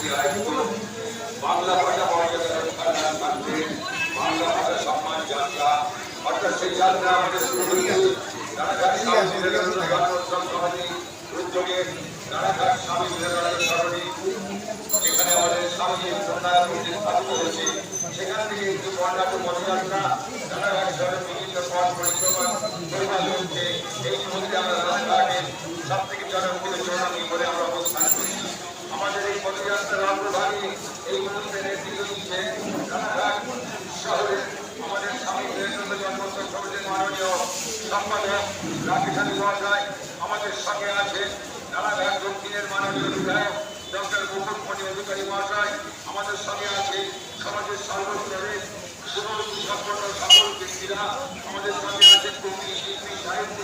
সভাপতি আয়োজিত বাংলা ভাষা পর্যটন বাংলা ভাষা সম্মান যাত্রা, অর্থাৎ সেই যাত্রা আমাদের শুরু হয়েছে রানাঘাট স্বামী বিবেকানন্দ জন্মোৎসব সমিতি উদ্যোগে রানাঘাট স্বামী বিবেকানন্দ সরণি, যেখানে আমাদের স্বামী সন্ন্যাস স্থাপিত হয়েছে, সেখান থেকে একটু বর্ণাঢ্য পদযাত্রা রানাঘাট শহরের বিভিন্ন পথ পরিক্রমা হচ্ছে। এই মধ্যে আমরা রানাঘাটের সব থেকে জনপ্রিয় চৌরাঙ্গি বলে আমরা অবস্থান করি। আমাদের এই পদযাত্রার অগ্রভাগে এই মুহূর্তে নেতৃত্ব দিচ্ছে রানাঘাট শহরের আমাদের স্বামী বিবেকানন্দ জন্মোৎসব সমিতির মাননীয় সম্পাদক রাকেশ মহাশয়। আমাদের সঙ্গে আছেন রানাঘাট দক্ষিণের মাননীয় বিধায়ক ডক্টর মুকুটমণি অধিকারী মহাশয়। আমাদের সঙ্গে আছে সমাজের সর্বস্তরের সুসম্পন্ন সকল ব্যক্তিরা। আমাদের সঙ্গে আছে কবি, শিল্পী, সাহিত্য